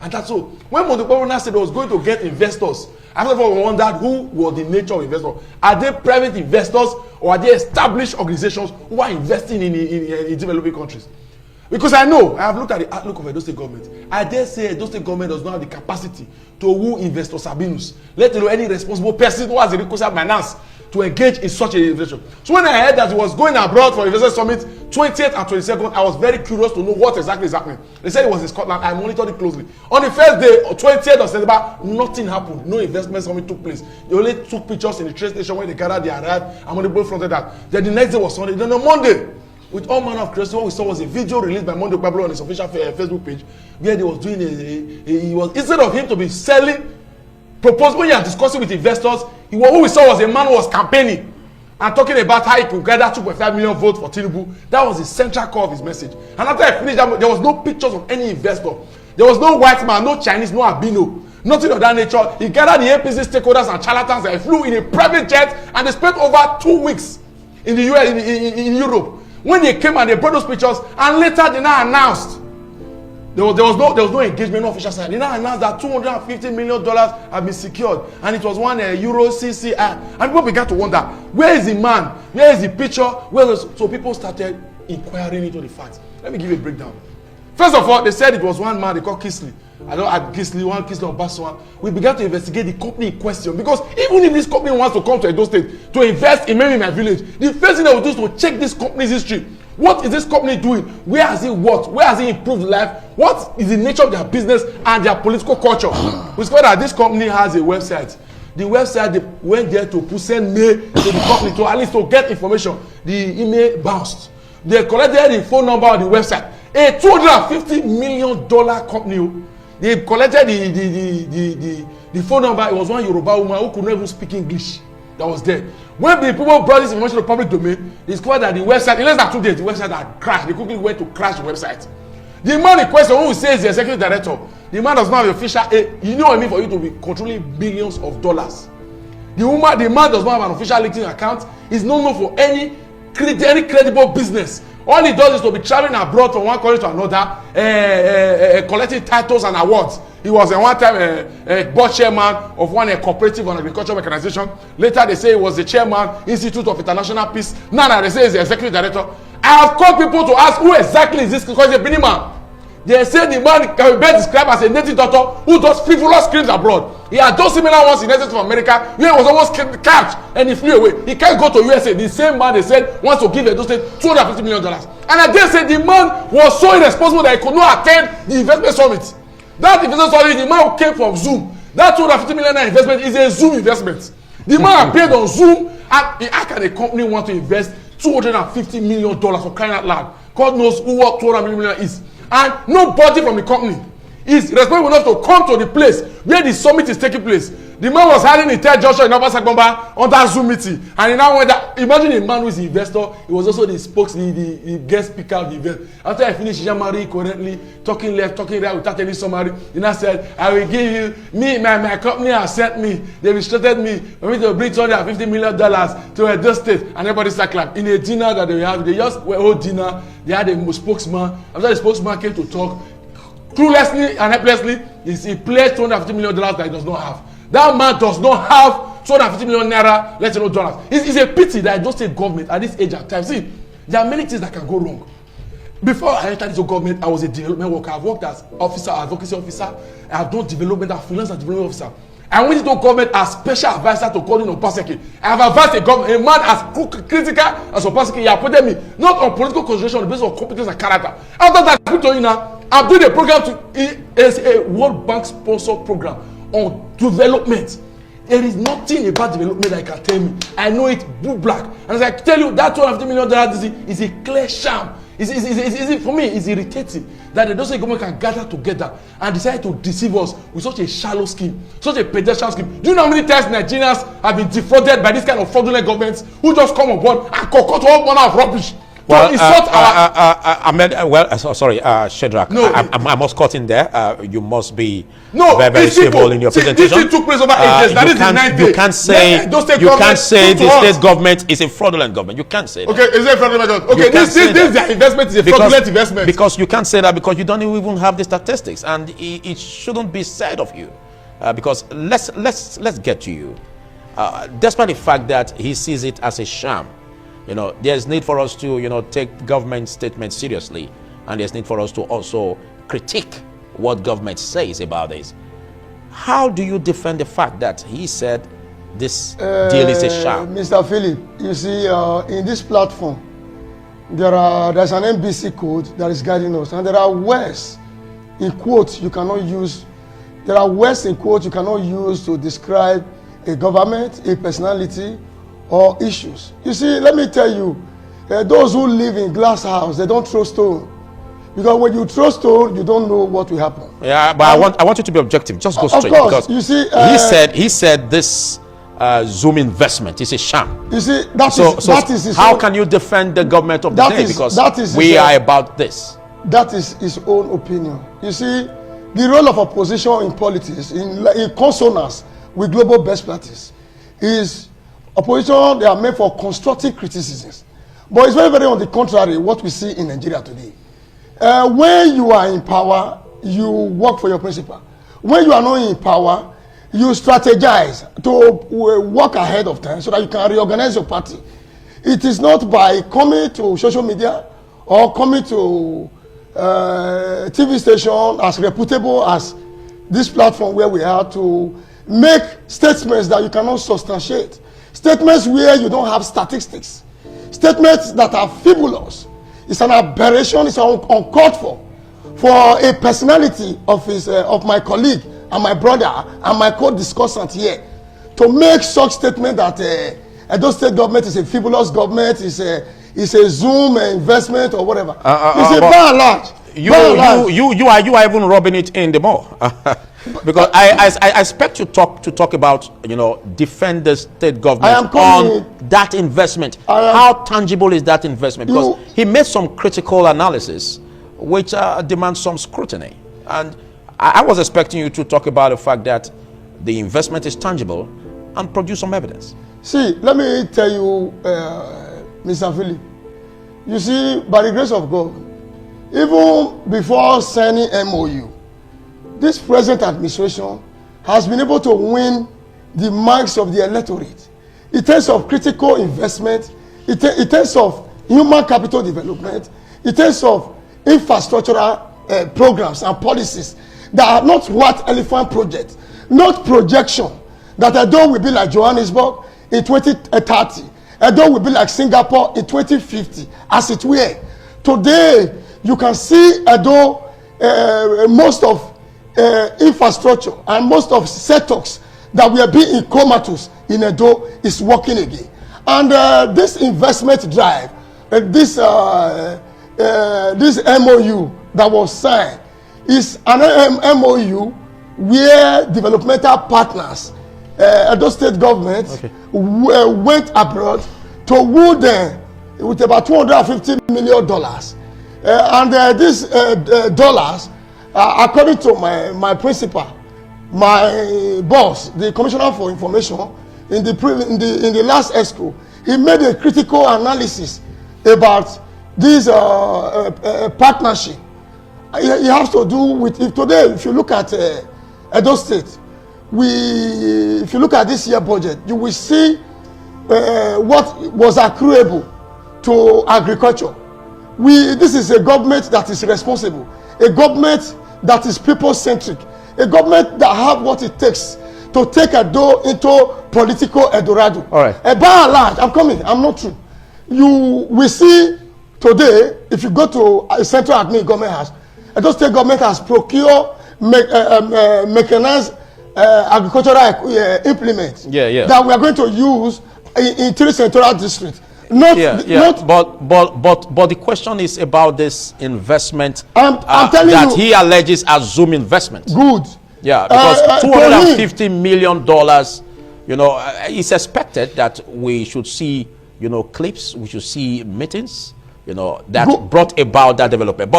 And that's so. When Moderator said he was going to get investors, I wondered who was the nature of investors. Are they private investors or are they established organizations who are investing in developing countries? Because I know, I have looked at the outlook of Edo State government. I dare say Edo State government does not have the capacity to woo investor Sabinus, let alone any responsible person who has the recourse of finance to engage in such a investment. So when I heard that he was going abroad for Investor Summit 20th and 22nd, I was very curious to know what exactly is happening. They said it was in Scotland. I monitored it closely. On the first day, 20th of September, nothing happened. No investment summit took place. They only took pictures in the train station when they gathered, they arrived, and when they both fronted that. Then the next day was Sunday. Then on Monday, with all manner of curiosity, what we saw was a video released by Okpebholo on his official Facebook page, where they was doing instead of him to be selling, proposing, when you are discussing with investors, what we saw was a man who was campaigning and talking about how he could gather 2.5 million votes for Tinubu. That was the central core of his message. And after I finished that, there was no pictures of any investor. There was no white man, no Chinese, no albino, nothing of that nature. He gathered the APC stakeholders and charlatans and flew in a private jet, and they spent over 2 weeks in the US, in Europe. When they came and they brought those pictures, and later they now announced there was no engagement on official side. They now announced that $250 million have been secured, and it was one Euro CCI. And people began to wonder, where is the man? Where is the picture? So people started inquiring into the facts. Let me give you a breakdown. First of all, they said it was one man they called Kisley. I don't have Kisley, one Kisley or Baswan. We began to investigate the company in question, because even if this company wants to come to Edo State to invest in maybe my village, the first thing they will do is to check this company's history. What is this company doing? Where has it worked? Where has it improved life? What is the nature of their business and their political culture? We discovered that this company has a website. The website, they went there to send mail to the company to at least to get information. The email bounced. They collected the phone number on the website. A $250 million company. They collected the phone number. It was one Yoruba woman who could not even speak English that was there. When the people brought this information to the public domain, they discovered that the website, in less than 2 days, the website had crashed. They quickly went to crash the website. The man in question, who says the executive director, the man does not have official, you know what I mean, for you to be controlling billions of dollars. The man does not have an official LinkedIn account. He's not known for any credible business. All he does is to be traveling abroad from one country to another, collecting titles and awards. He was a one-time board chairman of one cooperative and agricultural mechanization. Later, they say he was the chairman, Institute of International Peace. Now they say he's the executive director. I have called people to ask who exactly is this, because he's a Benin man. They say the man can be best described as a native doctor who does frivolous crimes abroad. He had done similar ones in United States of America, where he was almost catch and he flew away. He can't go to USA. The same man, they said, wants to give Edo State $250 million. And I dare say the man was so irresponsible that he could not attend the investment summit. That investment summit, the man who came from Zoom. That $250 million investment is a Zoom investment. The man appeared on Zoom, and how can a company want to invest $250 million for crying out loud? God knows who what $200 million is. And nobody from the company is responsible enough to come to the place where the summit is taking place. The man was hiding in Third Junction in Upper Sagbomba on that Zoom meeting, and he now went that. Imagine a man who is the investor. He was also the the guest speaker of the event. After I finished Jamari correctly, talking left, talking right without any summary, he now said, "I will give you my company has sent me. They restricted me for me to bring $250 million to Edo State," and everybody started clapping. In a dinner that they have, they just hold dinner. They had a spokesman. After the spokesman came to talk, cluelessly and helplessly, he pledged $250 million that he does not have. That man does not have 250 million naira, let alone dollars. It's a pity that I don't say government at this age and time. See, there are many things that can go wrong. Before I entered into government, I was a development worker. I've worked as officer, advocacy officer. I have done development, as freelance and development officer. I went into government as special advisor to Godwin Obaseki. I have advised a man as critical as Obaseki. He appointed me not on political consideration, based on competence and character. After that, I put you now. I'm doing a program it's a World Bank sponsored program on development. There is nothing about development that can tell me. I know it blue black. And as I tell you, that $250 million is a clear sham. For me, it's irritating that the Edo government can gather together and decide to deceive us with such a shallow scheme, such a pedestrian scheme. Do you know how many times Nigerians have been defrauded by this kind of fraudulent governments who just come on board and concoct all manner of rubbish to insult sorry, Shedrack. No, I must cut in there. You must be no, very, very civil in your presentation. This took place over 8 days. You can't say the state government is a fraudulent government. You can't say that. Okay, is it a fraudulent government? Okay, this their investment is a fraudulent investment. Because you can't say that because you don't even have the statistics, and it shouldn't be said of you. Because let's get to you. Despite the fact that he sees it as a sham, there's need for us to take government statements seriously, and there's need for us to also critique what government says about this. How do you defend the fact that he said this deal is a sham? Mr. Philip, you see, in this platform, there's an NBC code that is guiding us, and there are words in quotes you cannot use. There are words in quotes you cannot use to describe a government, a personality, or issues. You see, let me tell you, those who live in glass house, they don't throw stone. Because when you throw stone, you don't know what will happen. Yeah, but I want you to be objective. Just go straight. Of course, because you see, he said this Zoom investment is a sham. You see, that is how can you defend the government of the day? Because we are about this. That is his own opinion. You see, the role of opposition in politics, in consonance with global best practice, is opposition. They are made for constructive criticisms. But it's very, very on the contrary what we see in Nigeria today. When you are in power, you work for your principle. When you are not in power, you strategize to work ahead of time so that you can reorganize your party. It is not by coming to social media or coming to TV station as reputable as this platform where we are to make statements that you cannot substantiate. Statements where you don't have statistics. Statements that are frivolous. It's an aberration, it's uncalled for a personality of my colleague and my brother and my co-discussant here to make such statement that Edo State government is a frivolous government, is a Zoom investment or whatever. It's a by and large. You are even rubbing it in the more. Because I expect you to talk about defend the state government on that investment. How tangible is that investment? Because he made some critical analysis which demands some scrutiny, and I was expecting you to talk about the fact that the investment is tangible and produce some evidence. See, let me tell you, Mr. Philip, you see, by the grace of God, even before signing MOU, this present administration has been able to win the marks of the electorate in terms of critical investment, in terms of human capital development, in terms of infrastructural programs and policies that are not what elephant projects, not projection that Edo will be like Johannesburg in 2030, Edo will be like Singapore in 2050, as it were. Today, you can see Edo, most of infrastructure and most of sectors that were being comatose in Edo is working again. And this investment drive, this MOU that was signed is an MOU where developmental partners, Edo State government, went abroad to woo them with about $250 million. And these dollars, according to my principal, my boss, the Commissioner for Information, in the last ESCO, he made a critical analysis about this partnership. It has to do with today. If you look at Edo State, if you look at this year budget, you will see what was accruable to agriculture. This is a government that is responsible, a government that is people-centric, a government that have what it takes to take Edo into political Eldorado. All right. By and large, I'm not true. You will see today, if you go to a central admin government house, Edo State government has procured mechanized agricultural implements that we are going to use in three central districts. But the question is about this investment that he alleges as Zoom investment. Good. Yeah, because $250 million, it's expected that we should see, clips, we should see meetings, that brought about that development. But